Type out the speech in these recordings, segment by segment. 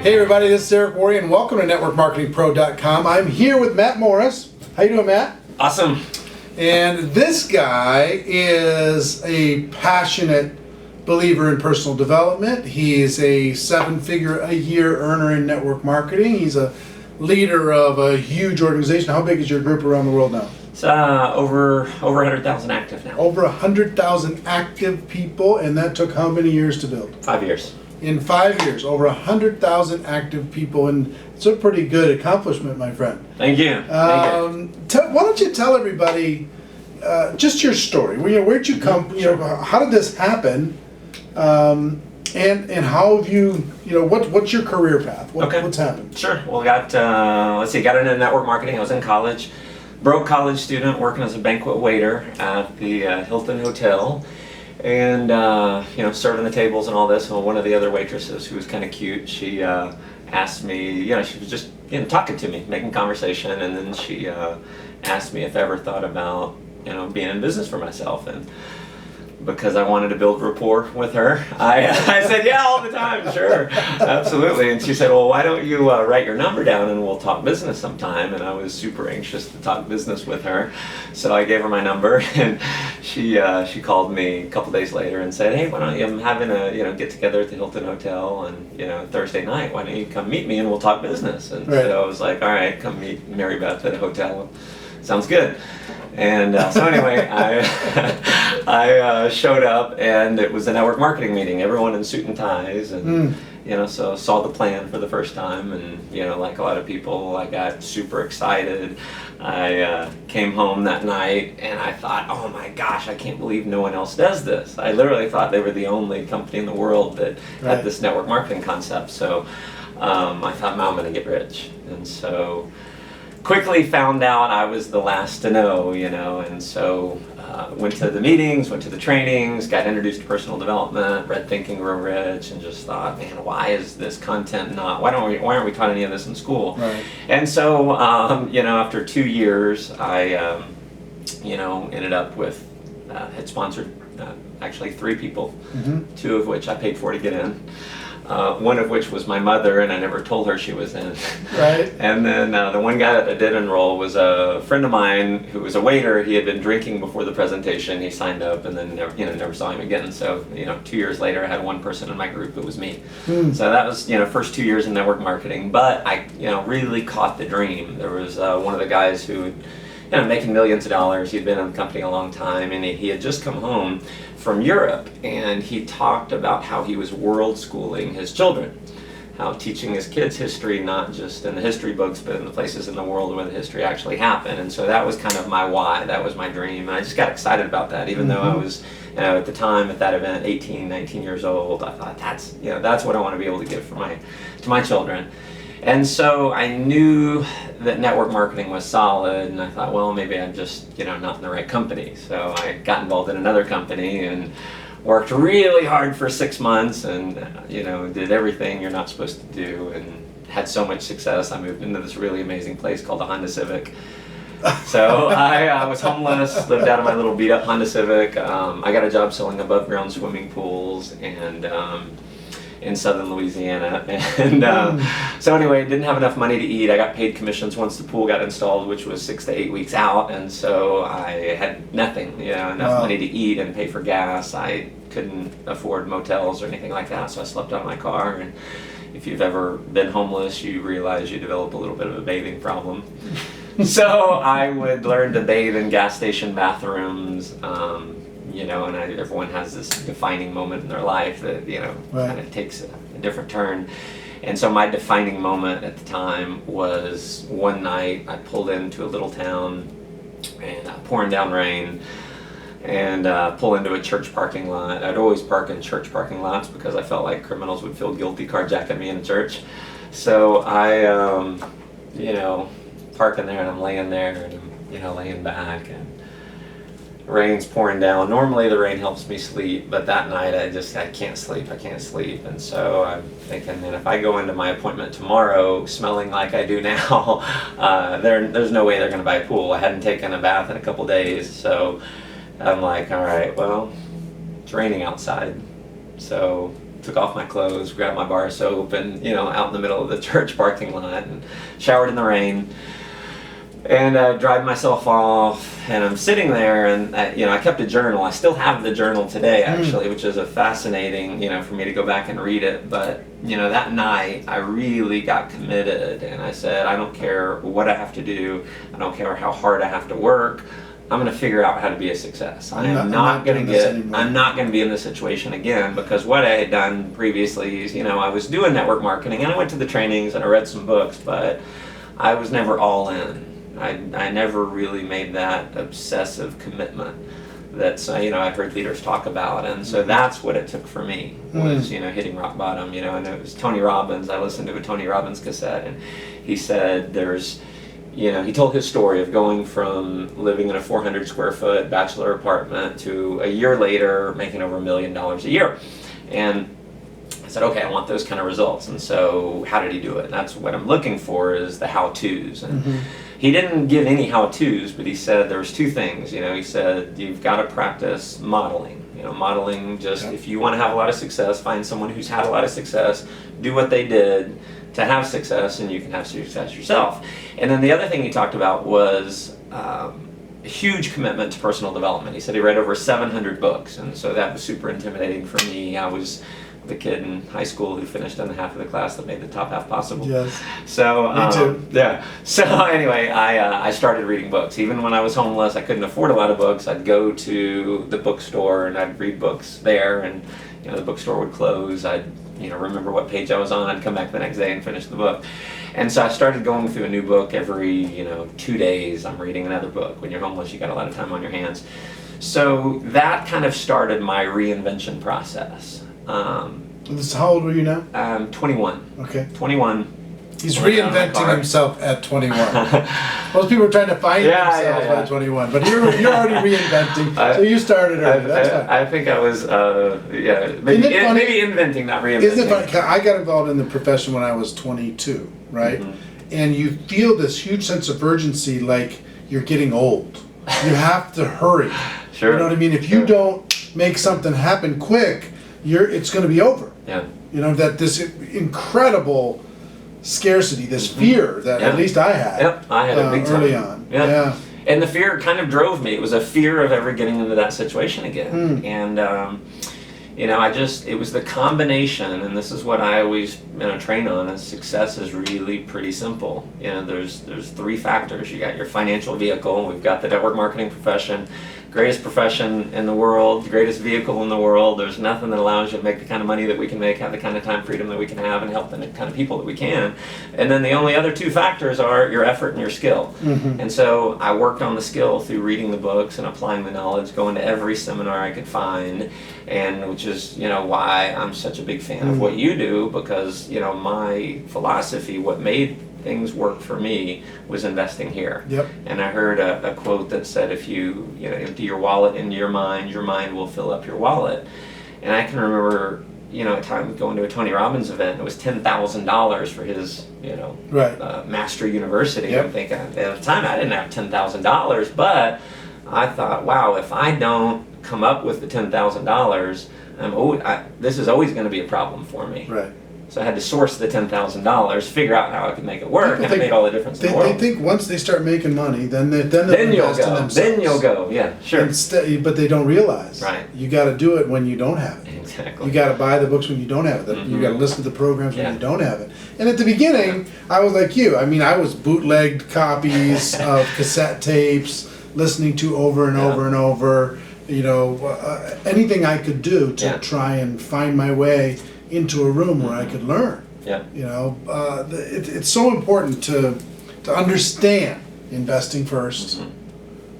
Hey everybody, this is Eric Worre and welcome to NetworkMarketingPro.com. I'm here with Matt Morris. How you doing, Matt? Awesome. And this guy is a passionate believer in personal development. He's a seven-figure-a-year earner in network marketing. He's a leader of a huge organization. How big is your group around the world now? It's over 100,000 active now. Over 100,000 active people, and that took how many years to build? 5 years. In 5 years, over 100,000 active people, and it's a pretty good accomplishment, my friend. Thank you. Why don't you tell everybody just your story? Where'd you come? How did this happen? And how have you? What's your career path? What's happened? Sure. Well, got into network marketing. I was in college, broke college student, working as a banquet waiter at the Hilton Hotel. And serving the tables and all this. And one of the other waitresses, who was kind of cute, she asked me. She was just talking to me, making conversation, and then she asked me if I ever thought about being in business for myself. And because I wanted to build rapport with her, I said, yeah, all the time, sure, absolutely. And she said, well, why don't you write your number down and we'll talk business sometime. And I was super anxious to talk business with her, so I gave her my number, and she called me a couple days later and said, hey, why don't you? I'm having a get together at the Hilton Hotel and Thursday night. Why don't you come meet me and we'll talk business? And so I was like, all right, come meet Mary Beth at a hotel. Sounds good. And so anyway, I showed up, and it was a network marketing meeting. Everyone in suit and ties, and so saw the plan for the first time, and like a lot of people, I got super excited. I came home that night, and I thought, oh my gosh, I can't believe no one else does this. I literally thought they were the only company in the world that had this network marketing concept. So I thought, now I'm going to get rich, and so quickly found out I was the last to know, and so went to the meetings, went to the trainings, got introduced to personal development, read Think and Grow Rich, and just thought, man, why is this content why aren't we taught any of this in school? Right. And so, after 2 years, I, ended up with, had sponsored actually 3 people, 2 of which I paid for to get in. One of which was my mother, and I never told her she was in. Right. And then the one guy that I did enroll was a friend of mine who was a waiter. He had been drinking before the presentation. He signed up, and then never saw him again. So 2 years later, I had one person in my group. It was me. So that was first 2 years in network marketing. But I really caught the dream. There was one of the guys who, making millions of dollars. He'd been in the company a long time, and he had just come home from Europe, and he talked about how he was world schooling his children, how teaching his kids history, not just in the history books, but in the places in the world where the history actually happened. And so that was kind of my why, that was my dream, and I just got excited about that, even though I was, at the time at that event, 18, 19 years old. I thought, that's what I want to be able to give to my children. And so I knew that network marketing was solid, and I thought, well, maybe I'm just, not in the right company. So I got involved in another company and worked really hard for 6 months and, did everything you're not supposed to do and had so much success. I moved into this really amazing place called the Honda Civic. So I was homeless, lived out of my little beat-up Honda Civic. I got a job selling above-ground swimming pools and in southern Louisiana, and so anyway, didn't have enough money to eat. I got paid commissions once the pool got installed, which was 6 to 8 weeks out, and so I had nothing, enough money to eat and pay for gas. I couldn't afford motels or anything like that, so I slept out of my car. And if you've ever been homeless, you realize you develop a little bit of a bathing problem. So I would learn to bathe in gas station bathrooms. And everyone has this defining moment in their life that, kind of takes a different turn. And so my defining moment at the time was one night I pulled into a little town and pouring down rain and pull into a church parking lot. I'd always park in church parking lots because I felt like criminals would feel guilty carjacking me in a church. So I, park in there, and I'm laying there, and I'm, laying back, and rain's pouring down. Normally the rain helps me sleep, but that night I can't sleep. And so I'm thinking, man, if I go into my appointment tomorrow smelling like I do now, there's no way they're going to buy a pool. I hadn't taken a bath in a couple days, so I'm like, all right, well, it's raining outside, so took off my clothes, grabbed my bar of soap, and out in the middle of the church parking lot, and showered in the rain, and dried myself off. And I'm sitting there, and I kept a journal. I still have the journal today, actually, which is a fascinating, for me to go back and read it. But that night I really got committed, and I said, I don't care what I have to do. I don't care how hard I have to work. I'm going to figure out how to be a success. I'm not going to be in this situation again, because what I had done previously is, I was doing network marketing, and I went to the trainings and I read some books, but I was never all in. I never really made that obsessive commitment that I've heard leaders talk about, and so that's what it took for me, was hitting rock bottom. And it was Tony Robbins. I listened to a Tony Robbins cassette, and he said he told his story of going from living in a 400 square foot bachelor apartment to a year later making over $1 million a year. And I said, okay, I want those kind of results. And so how did he do it? And that's what I'm looking for, is the how-tos. And he didn't give any how-tos, but he said there was two things. He said, you've got to practice modeling. Modeling, just if you want to have a lot of success, find someone who's had a lot of success, do what they did to have success, and you can have success yourself. And then the other thing he talked about was a huge commitment to personal development. He said he read over 700 books, and so that was super intimidating for me. I was the kid in high school who finished in the half of the class that made the top half possible. Yes. So me too. Yeah. So anyway, I started reading books. Even when I was homeless, I couldn't afford a lot of books. I'd go to the bookstore and I'd read books there, and the bookstore would close. I'd remember what page I was on. I'd come back the next day and finish the book. And so I started going through a new book every 2 days. I'm reading another book. When you're homeless, you got a lot of time on your hands. So that kind of started my reinvention process. How old were you now? I'm 21. Okay. 21. He's reinventing himself at 21. Most people are trying to find themselves by 21, but you're already reinventing. So you started early. That's fine. I think I was, maybe inventing, not reinventing. Isn't it funny? I got involved in the profession when I was 22, right? And you feel this huge sense of urgency, like you're getting old. You have to hurry. Sure. You know what I mean? If you don't make something happen quick, it's going to be over. Yeah. That this incredible scarcity, this fear that at least I had. Yep, I had it big time. Early on. Yeah. And the fear kind of drove me. It was a fear of ever getting into that situation again. And it was the combination, and this is what I always train on, is success is really pretty simple. There's three factors. You got your financial vehicle. We've got the network marketing profession. Greatest profession in the world, the greatest vehicle in the world. There's nothing that allows you to make the kind of money that we can make, have the kind of time freedom that we can have, and help the kind of people that we can. And then the only other two factors are your effort and your skill. And so I worked on the skill through reading the books and applying the knowledge, going to every seminar I could find, and which is why I'm such a big fan of what you do, because my philosophy, what made things work for me, was investing here. Yep. And I heard a quote that said, if you empty your wallet into your mind will fill up your wallet. And I can remember at time going to a Tony Robbins event. It was $10,000 for his master university. Yep. I'm thinking, at the time I didn't have $10,000, but I thought, wow, if I don't come up with the $10,000, this is always going to be a problem for me. Right. So I had to source the $10,000, figure out how I could make it work, and it made all the difference in the world. They think once they start making money, then they'll you'll invest in go. themselves. Then you'll go. Yeah, sure. But they don't realize. Right. You got to do it when you don't have it. Exactly. You got to buy the books when you don't have it. You got to listen to the programs when you don't have it. And at the beginning, I was like you. I mean, I was bootlegged copies of cassette tapes, listening to over and over and over. Anything I could do to try and find my way into a room where I could learn. Yeah. It's so important to understand investing first,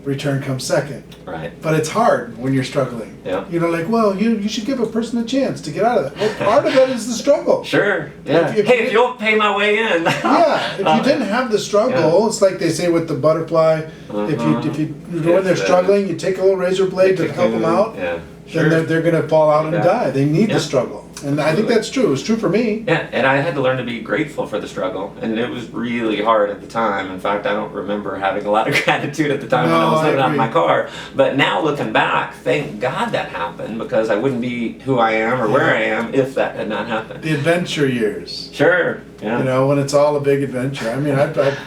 return comes second. Right. But it's hard when you're struggling. Yeah. You should give a person a chance to get out of that. Well, part of that is the struggle. Sure. Yeah. If you'll pay my way in. If you didn't have the struggle, it's like they say with the butterfly. If you when they're struggling, you take a little razor blade to help them out. Yeah. Sure. Then they're going to fall out and die. They need the struggle. And I think that's true. It was true for me. Yeah, and I had to learn to be grateful for the struggle, and it was really hard at the time. In fact, I don't remember having a lot of gratitude at the time when I was living out in my car. But now looking back, thank God that happened, because I wouldn't be who I am or where I am if that had not happened. The adventure years. Sure. Yeah. You know, when it's all a big adventure. I mean, I've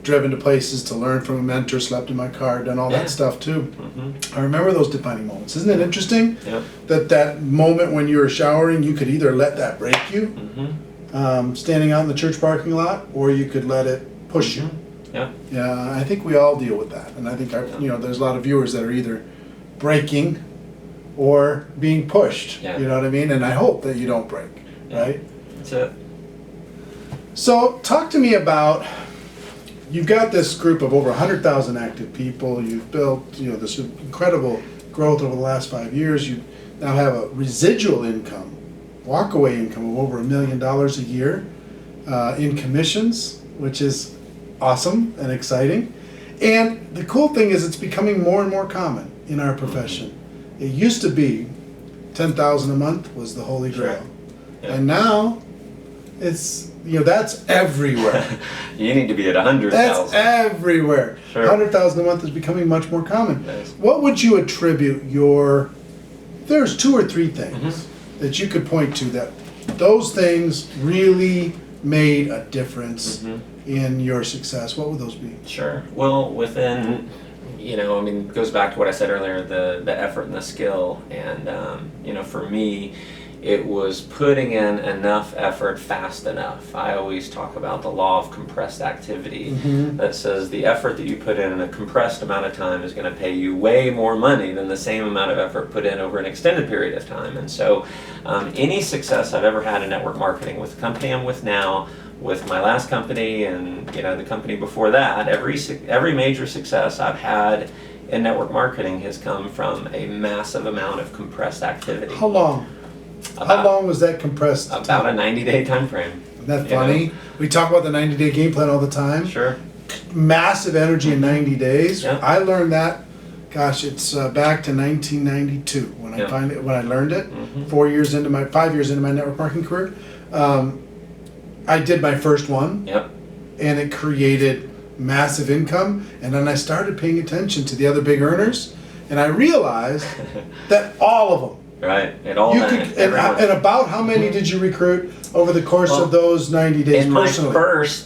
driven to places to learn from a mentor, slept in my car, done all that stuff too. I remember those defining moments. Isn't it interesting that moment when you were showering, you could either let that break you, standing out in the church parking lot, or you could let it push you. Yeah, I think we all deal with that, and I think there's a lot of viewers that are either breaking or being pushed. You know what I mean? And I hope that you don't break, right? That's it. So talk to me about. You've got this group of over 100,000 active people. You've built, this incredible growth over the last 5 years. You now have a residual income, walkaway income of over $1 million a year in commissions, which is awesome and exciting. And the cool thing is it's becoming more and more common in our profession. It used to be $10,000 a month was the holy grail. And now it's that's everywhere. You need to be at 100,000. That's everywhere. 100,000 a month is becoming much more common. What would you attribute there's 2 or 3 things that you could point to that those things really made a difference in your success? What would those be? Sure. Well, within, it goes back to what I said earlier, the effort and the skill. And, for me, it was putting in enough effort fast enough. I always talk about the law of compressed activity that says the effort that you put in a compressed amount of time is going to pay you way more money than the same amount of effort put in over an extended period of time. And so any success I've ever had in network marketing with the company I'm with now, with my last company and the company before that, every major success I've had in network marketing has come from a massive amount of compressed activity. How long? How long was that compressed? About a 90-day time frame. Isn't that funny? We talk about the 90-day game plan all the time. Sure. Massive energy in 90 days. I learned that, it's back to 1992 when I learned it. 5 years into my network marketing career. I did my first one. And it created massive income. And then I started paying attention to the other big earners, and I realized that all of them. Right, it all and about how many did you recruit over the course of those 90 days personally?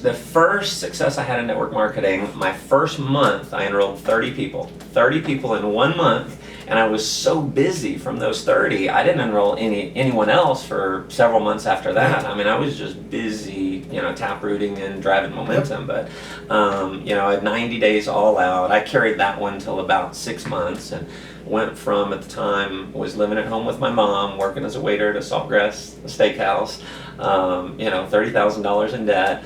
The first success I had in network marketing, my first month, I enrolled 30 people. 30 people in 1 month, and I was so busy from those 30, I didn't enroll anyone else for several months after that. I mean, I was just busy, taprooting and driving momentum. But, I had 90 days all out. I carried that one till about 6 months, and went from, at the time, was living at home with my mom, working as a waiter at a Saltgrass Steakhouse, $30,000 in debt.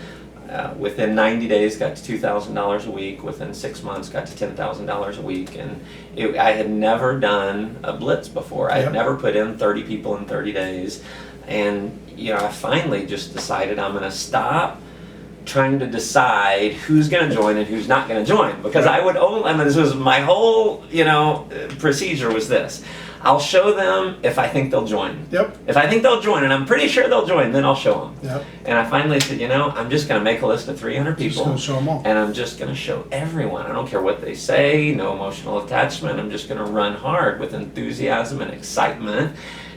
Within 90 days, got to $2,000 a week. Within 6 months, got to $10,000 a week. And I had never done a blitz before. I had never put in 30 people in 30 days. And, I finally just decided I'm going to stop trying to decide who's going to join and who's not going to join, because this was my whole procedure was this: I'll show them if I think they'll join. If I think they'll join, and I'm pretty sure they'll join, then I'll show them. And I finally said, I'm just going to make a list of 300 people, just show them all. And I'm just going to show everyone. I don't care what they say, no emotional attachment. I'm just going to run hard with enthusiasm and excitement.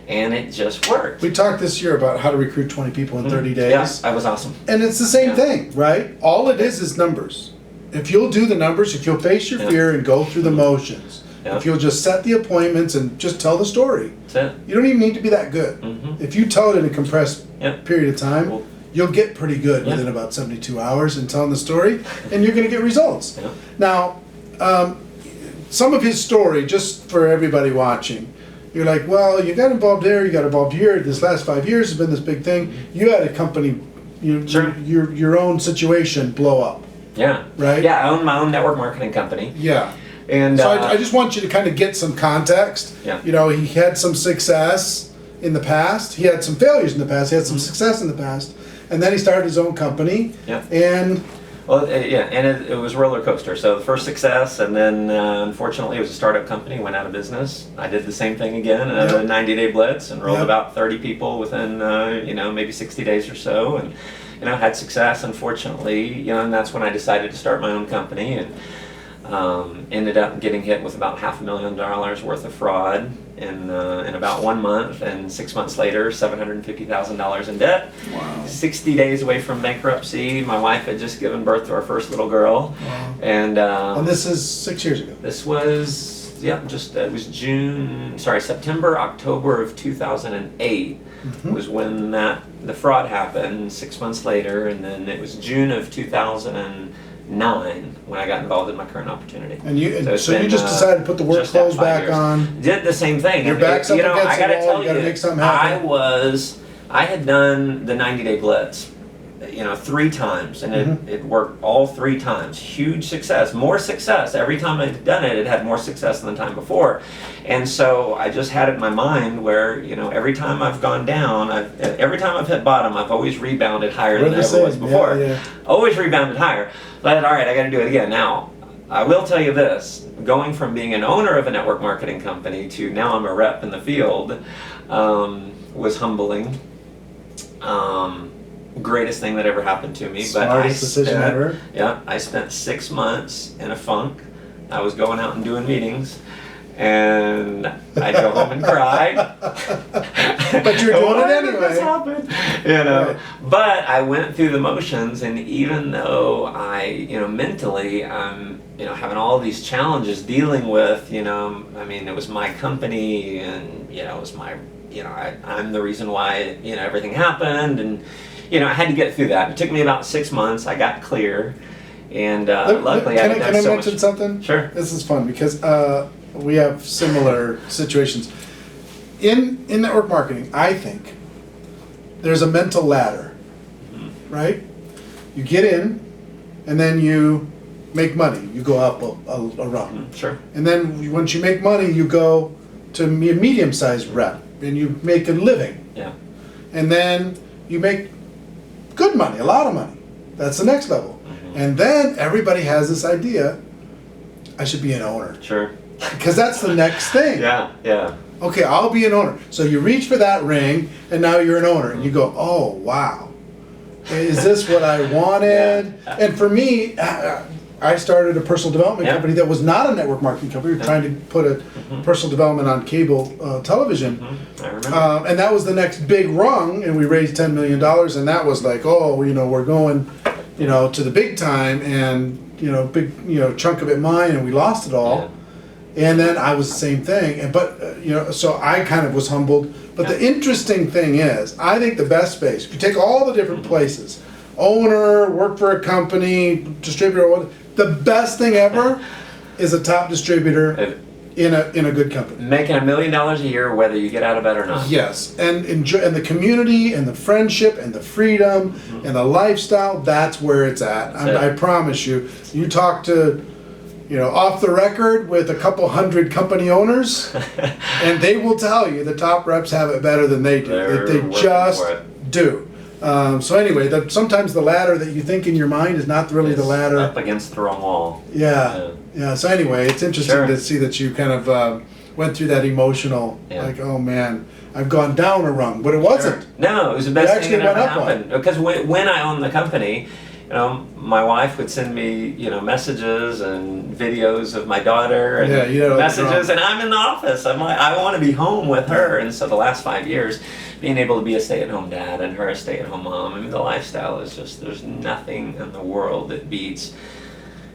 And it just worked. We talked this year about how to recruit 20 people in 30 days. Yeah, that was awesome. And it's the same thing, right? All it is numbers. If you'll do the numbers, if you'll face your fear and go through the motions, if you'll just set the appointments and just tell the story, that's it. You don't even need to be that good. If you tell it in a compressed period of time, you'll get pretty good within about 72 hours in telling the story, and you're going to get results. Now, some of his story, just for everybody watching, you're like, well, you got involved there, you got involved here. This last 5 years has been this big thing. You had a company, your own situation blow up. Right? Yeah, I own my own network marketing company. And so I just want you to kind of get some context. He had some success in the past. He had some failures in the past. He had some success in the past. And then he started his own company. And Well, yeah, and it was a roller coaster. So the first success, and then unfortunately it was a startup company, went out of business. I did the same thing again, another 90-day blitz, enrolled about 30 people within maybe 60 days or so, and had success. Unfortunately, and that's when I decided to start my own company, and ended up getting hit with about $500,000 worth of fraud in about 1 month, and 6 months later, $750,000 in debt. Wow. 60 days away from bankruptcy. My wife had just given birth to our first little girl. Wow. And this is 6 years ago. this was it was September, October of 2008 was when the fraud happened. 6 months later, and then it was June of 2009 when I got involved in my current opportunity. And you it's you been, just decided to put the work just at clothes 5 back years. on. Did the same thing. Your back's up against I gotta the wall, tell you gotta make something happen. I had done the 90-day blitz, 3 times, and it worked all 3 times. Huge success, more success. Every time I'd done it, it had more success than the time before. And so I just had it in my mind where, every time I've gone down, every time I've hit bottom, I've always rebounded higher than I ever was before. Yeah. Always rebounded higher. But I thought, all right, I gotta do it again. Now, I will tell you this, going from being an owner of a network marketing company to now I'm a rep in the field, was humbling. Greatest thing that ever happened to me. Smartest decision ever. Yeah, I spent 6 months in a funk. I was going out and doing meetings, and I'd go home and cry. But you were doing it anyway. This happened? Right. But I went through the motions, and even though I, mentally, I'm, having all these challenges dealing with, it was my company, and it was my, I'm the reason why, everything happened, and I had to get through that. It took me about 6 months. I got clear, and luckily can I I mention something? Sure. This is fun because we have similar situations. In network marketing, I think there's a mental ladder, right? You get in, and then you make money. You go up a rung. Sure. And then once you make money, you go to a medium-sized rep, and you make a living. Yeah. And then you make good money, a lot of money. That's the next level. And then everybody has this idea, I should be an owner. Sure. Because that's the next thing. Yeah. Okay, I'll be an owner. So you reach for that ring, and now you're an owner. And you go, oh, wow. Is this what I wanted? Yeah. And for me, I started a personal development company that was not a network marketing company. We were trying to put a personal development on cable television. I remember. And that was the next big rung, and we raised $10 million, and that was like, oh, we're going, to the big time, and, big, chunk of it mine, and we lost it all. Yeah. And then I was the same thing, so I kind of was humbled. But the interesting thing is, I think the best space, if you take all the different places, owner, work for a company, distributor, the best thing ever is a top distributor in a good company. Making $1 million a year, whether you get out of bed or not. Yes, and enjoy, and the community, and the friendship, and the freedom, and the lifestyle. That's where it's at. I promise you. You talk to, off the record with a couple hundred company owners, and they will tell you the top reps have it better than they do. They just do. So anyway, sometimes the ladder that you think in your mind is not really the ladder. Up against the wrong wall. Yeah. So anyway, it's interesting to see that you kind of went through that emotional, like, oh man, I've gone down a rung, but it wasn't. Sure. No, it was the best thing that ever happened. Because when I owned the company, my wife would send me, messages and videos of my daughter and messages, and I'm in the office. I'm like, I want to be home with her. And so the last 5 years, being able to be a stay-at-home dad and her a stay-at-home mom, the lifestyle is just, there's nothing in the world that beats,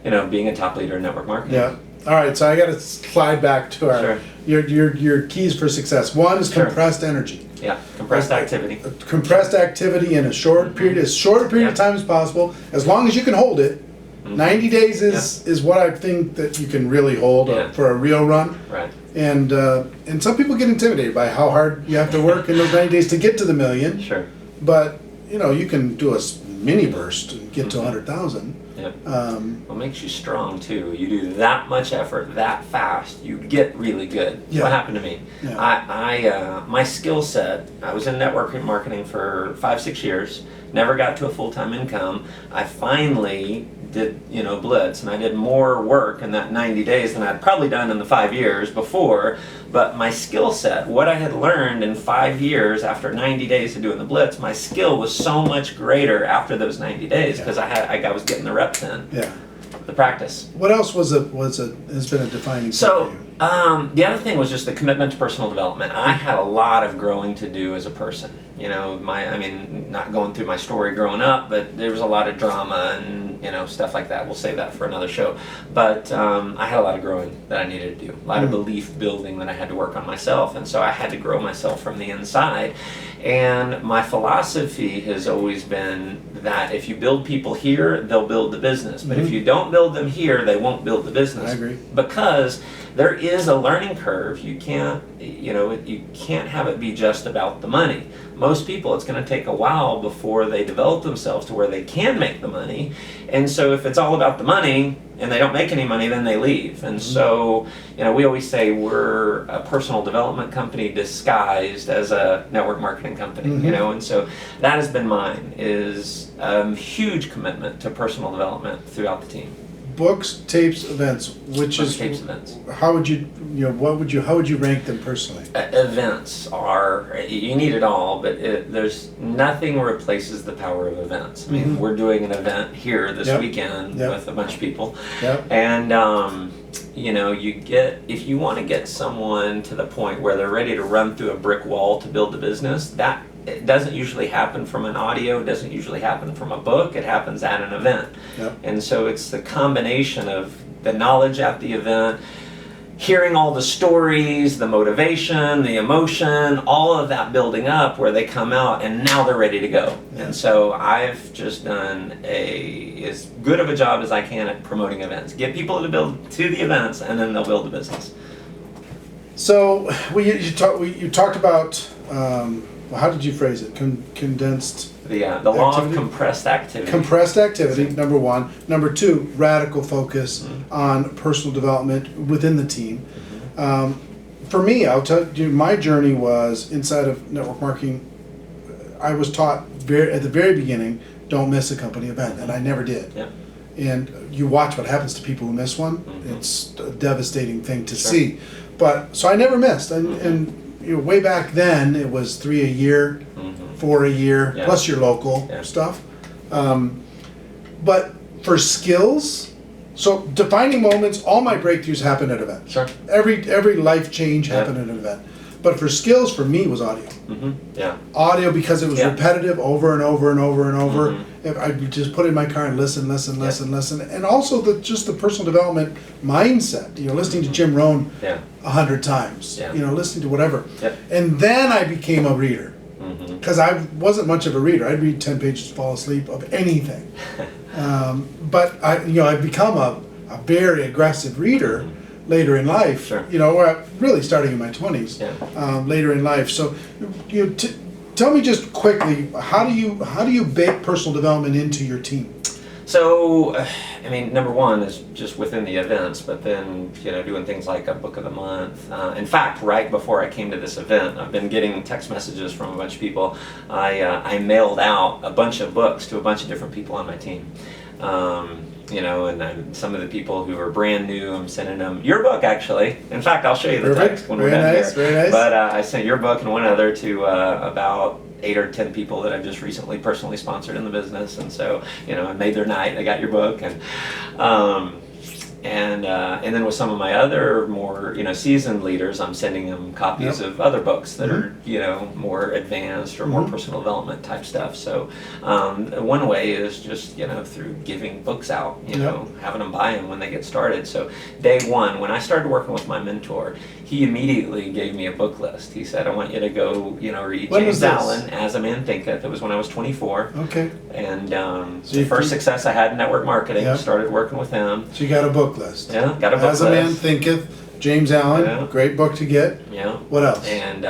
being a top leader in network marketing. Yeah. All right, so I got to slide back to our your keys for success. One is compressed energy. Yeah, compressed activity. Compressed activity in a short period, as short a period of time as possible, as long as you can hold it. 90 days is what I think that you can really hold for a real run. Right. And some people get intimidated by how hard you have to work in those 90 days to get to the million. Sure. But you can do a mini burst and get to 100,000. Yep. What makes you strong too? You do that much effort that fast, you get really good. Yeah. What happened to me? Yeah. I my skill set. I was in network marketing for 5-6 years. Never got to a full-time income. I finally did, blitz, and I did more work in that 90 days than I'd probably done in the 5 years before. But my skill set, what I had learned in 5 years after 90 days of doing the blitz, my skill was so much greater after those 90 days because I was getting the reps in. Yeah. The practice. What else has been a defining So, for you? The other thing was just the commitment to personal development. I had a lot of growing to do as a person. Not going through my story growing up, but there was a lot of drama and, stuff like that. We'll save that for another show. But I had a lot of growing that I needed to do, a lot of belief building that I had to work on myself. And so I had to grow myself from the inside. And my philosophy has always been that if you build people here, they'll build the business. But if you don't build them here, they won't build the business. I agree. Because there is a learning curve. You can't have it be just about the money. Most people, it's going to take a while before they develop themselves to where they can make the money. And so if it's all about the money and they don't make any money, then they leave. And so, we always say we're a personal development company disguised as a network marketing company, and so that has been mine, is a huge commitment to personal development throughout the team. Books, tapes, events. Tapes, events. How would you how would you rank them personally? Events are, you need it all, but there's nothing replaces the power of events. I mean, we're doing an event here this weekend with a bunch of people, and if you want to get someone to the point where they're ready to run through a brick wall to build a business, that it doesn't usually happen from an audio, it doesn't usually happen from a book, it happens at an event. And so it's the combination of the knowledge at the event, hearing all the stories, the motivation, the emotion, all of that building up where they come out and now they're ready to go. And so I've just done as good of a job as I can at promoting events. Get people to build to the events and then they'll build the business. So you talked about, how did you phrase it? Condensed. The law of compressed activity. Compressed activity, number one. Number two, radical focus on personal development within the team. For me, I'll tell you, my journey was inside of network marketing. I was taught at the very beginning, don't miss a company event, and I never did. And you watch what happens to people who miss one. It's a devastating thing to see. But so I never missed, and way back then it was 3 a year, 4 a year, plus your local stuff. But for skills, so defining moments, all my breakthroughs happen at events. Every life change happened at an event. But for skills, for me, was audio. Audio, because it was repetitive over and over and over and over. I'd just put it in my car and listen. And also the personal development mindset. Listening to Jim Rohn 100 times. Listening to whatever. And then I became a reader. Because I wasn't much of a reader. I'd read 10 pages to fall asleep of anything. But I've become a very aggressive reader later in life, really starting in my 20s, later in life. So, tell me just quickly, how do you bake personal development into your team? So, number one is just within the events, but then, doing things like a book of the month. In fact, right before I came to this event, I've been getting text messages from a bunch of people. I mailed out a bunch of books to a bunch of different people on my team. And some of the people who are brand new, I'm sending them your book, actually. In fact, I'll show you the text when we're done here. Very nice. But I sent your book and one other to about 8 or 10 people that I've just recently personally sponsored in the business, and so I made their night. They got your book, and then with some of my other more seasoned leaders, I'm sending them copies of other books that are more advanced or more personal development type stuff. So one way is just through giving books out, having them buy them when they get started. So day one, when I started working with my mentor, he immediately gave me a book list. He said, I want you to go read James Allen, As a Man Thinketh. It was when I was 24. Okay. And so the first success I had in network marketing, started working with him. So you got a book list. Yeah, got a book list. As a Man Thinketh, James Allen, great book to get. Yeah. What else? And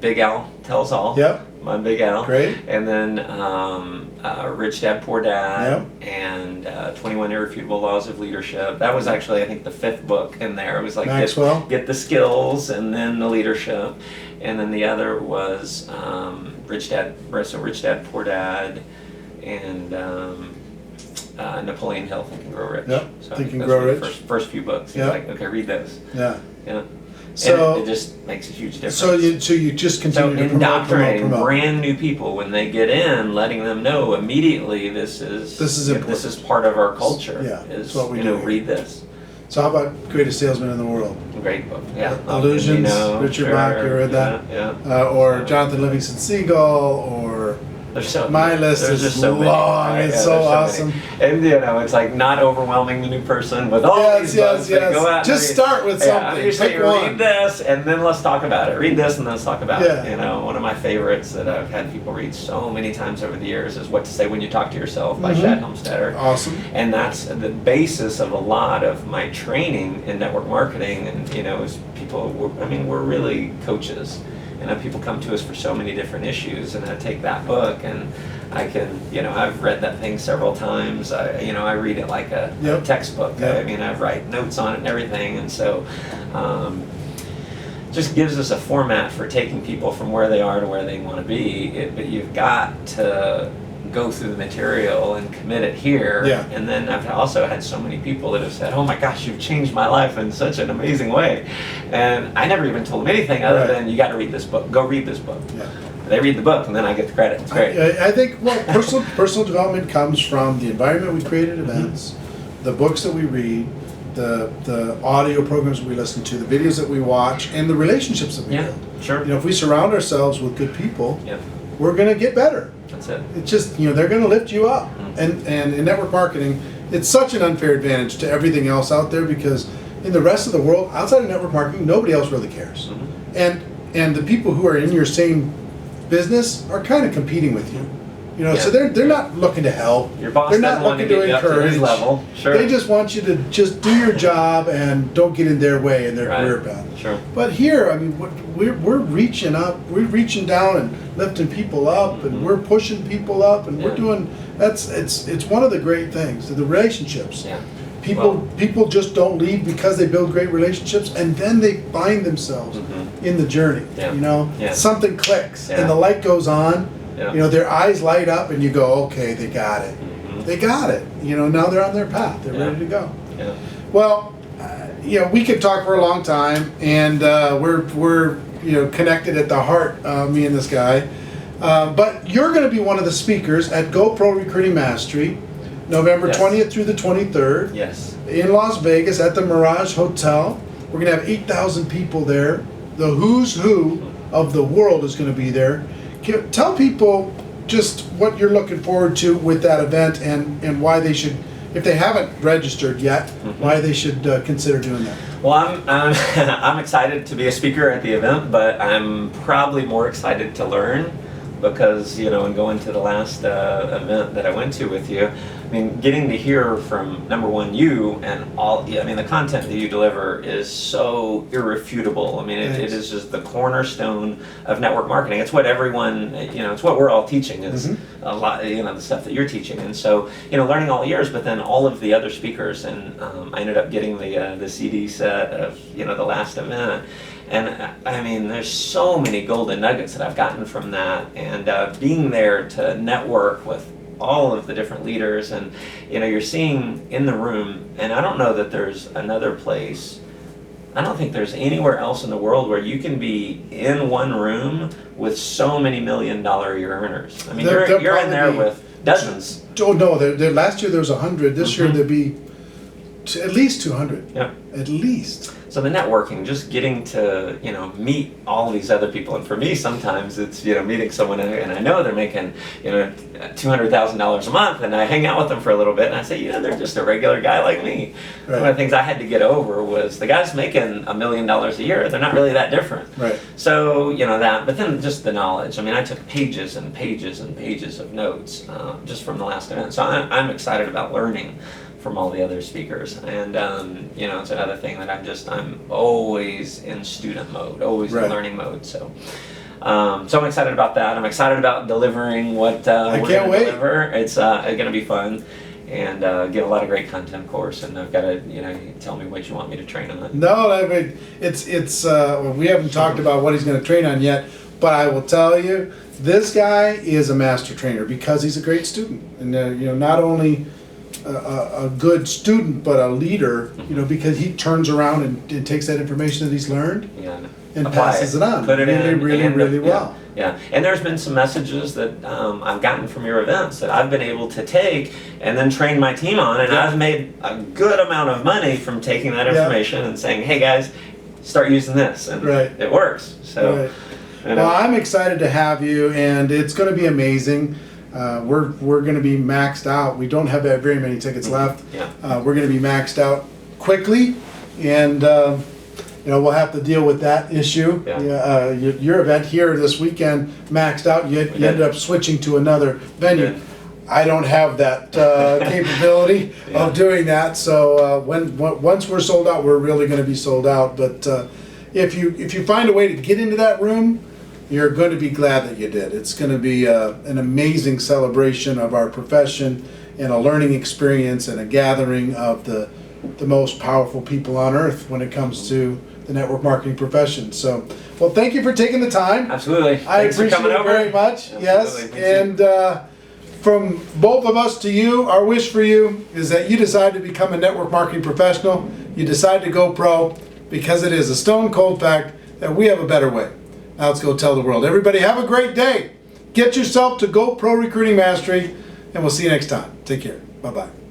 Big Al Tells All. Yep. My Big Al. Great. And then Rich Dad Poor Dad. And 21 Irrefutable Laws of Leadership. That was actually, I think, the 5th book in there. It was like get the skills and then the leadership. And then the other was Rich Dad Poor Dad, and Napoleon Hill, Think and Grow Rich. Yep, So Think and those Grow were the Rich. first few books. He's Yep. like, okay, read those. Yeah. Yeah. So And it just makes a huge difference. so you just So continue to indoctrinating promote. brand new people when they get in, letting them know immediately this is important. this is part of our culture. Yeah, is that's what we you know do here. read this. So how about Greatest Salesman in the World? Great book. Yeah. Illusions, Richard Bach, you read that? Yeah. Or Jonathan Livingston Seagull, or There's so my many. list There's is just so many, long. right? It's Yeah, so there's awesome. many. And it's like not overwhelming the new person with all these books. But go out Just and read. start with Yeah, something. you say, Pick one. read this and then let's talk about it. Read this and then let's talk about Yeah. it. One of my favorites that I've had people read so many times over the years is What to Say When You Talk to Yourself by Shad Homestetter. Awesome. And that's the basis of a lot of my training in network marketing. And is people. We're really coaches. People come to us for so many different issues, and I take that book and I can, I've read that thing several times. I read it like a textbook. Yep. I write notes on it and everything, and so just gives us a format for taking people from where they are to where they want to be. But you've got to go through the material and commit it here. Yeah. And then I've also had so many people that have said, "Oh my gosh, you've changed my life in such an amazing way," and I never even told them anything other than, "You got to read this book. Go read this book." Yeah. They read the book and then I get the credit. It's great. I think personal development comes from the environment we create at events, the books that we read, the audio programs we listen to, the videos that we watch, and the relationships that we build. Sure. If we surround ourselves with good people, Yeah. we're going to get better. That's it. It's just, they're going to lift you up. And in network marketing, it's such an unfair advantage to everything else out there, because in the rest of the world, outside of network marketing, nobody else really cares. And the people who are in your same business are kind of competing with you. So they're not looking to help. Your boss they're doesn't not want to looking get you up to his level. Sure. They just want you to just do your job and don't get in their way in their career path. Sure. But here, we're reaching up, we're reaching down and lifting people up, and we're pushing people up, and we're doing. It's one of the great things, the relationships. Yeah. People just don't leave because they build great relationships, and then they find themselves in the journey. Yeah. Something clicks, Yeah. and the light goes on. Yeah. Their eyes light up, and you go, okay, they got it. They got it. Now they're on their path. They're ready to go. Yeah. Well, we could talk for a long time, and we're connected at the heart, me and this guy. But you're going to be one of the speakers at GoPro Recruiting Mastery, November 20th through the 23rd. Yes. In Las Vegas at the Mirage Hotel. We're going to have 8,000 people there. The who's who of the world is going to be there. Tell people just what you're looking forward to with that event, and why they should, if they haven't registered yet, why they should consider doing that. Well, I'm excited to be a speaker at the event, but I'm probably more excited to learn, because in going to the last event that I went to with you, getting to hear from, number one, you, and all, the content that you deliver is so irrefutable. It is just the cornerstone of network marketing. It's what everyone, it's what we're all teaching, is a lot, the stuff that you're teaching. And so, learning all years, but then all of the other speakers, and I ended up getting the CD set of, the last event. And there's so many golden nuggets that I've gotten from that, and being there to network with all of the different leaders, and you're seeing in the room, and I don't know that there's another place, I don't think there's anywhere else in the world where you can be in one room with so many $1 million a year earners. You're in there with dozens. Oh no, last year there was 100. This year there'll be at least 200. Yeah. At least. So the networking, just getting to, meet all these other people. And for me, sometimes it's, meeting someone and I know they're making, $200,000 a month, and I hang out with them for a little bit and I say, they're just a regular guy like me. Right. One of the things I had to get over was the guys making $1 million a year, they're not really that different. Right. So, but then just the knowledge. I took pages and pages and pages of notes just from the last event. So I'm excited about learning from all the other speakers, and it's another thing that I'm always in student mode, always in learning mode. So I'm excited about that. I'm excited about delivering what we're going to deliver. It's going to be fun, and get a lot of great content, of course. And I've got to, you tell me what you want me to train on. No, it's we haven't talked about what he's going to train on yet, but I will tell you, this guy is a master trainer because he's a great student, and not only a good student, but a leader, you know, because he turns around and takes that information that he's learned Yeah. and Apply passes it on Put it in. really, and, really yeah, well. Yeah. And there's been some messages that I've gotten from your events that I've been able to take and then train my team on, and Yeah. I've made a good amount of money from taking that Yeah. information and saying, hey guys, start using this, and Right. it works. So, Right. you know, Well, I'm excited to have you, and it's going to be amazing. We're going to be maxed out. We don't have very many tickets left. Yeah. We're going to be maxed out quickly, and you know, we'll have to deal with that issue. Yeah. Your event here this weekend maxed out. You ended up switching to another venue. did. I don't have that capability Yeah. of doing that. So once we're sold out, we're really going to be sold out. But if you find a way to get into that room, you're going to be glad that you did. It's going to be an amazing celebration of our profession and a learning experience and a gathering of the most powerful people on earth when it comes to the network marketing profession. So, well, thank you for taking the time. Absolutely. I Thanks for appreciate coming it over. very much. Absolutely. Yes, Thank you. and from both of us to you, our wish for you is that you decide to become a network marketing professional. You decide to go pro, because it is a stone cold fact that we have a better way. Now let's go tell the world. Everybody have a great day. Get yourself to Go Pro Recruiting Mastery, and we'll see you next time. Take care. Bye-bye.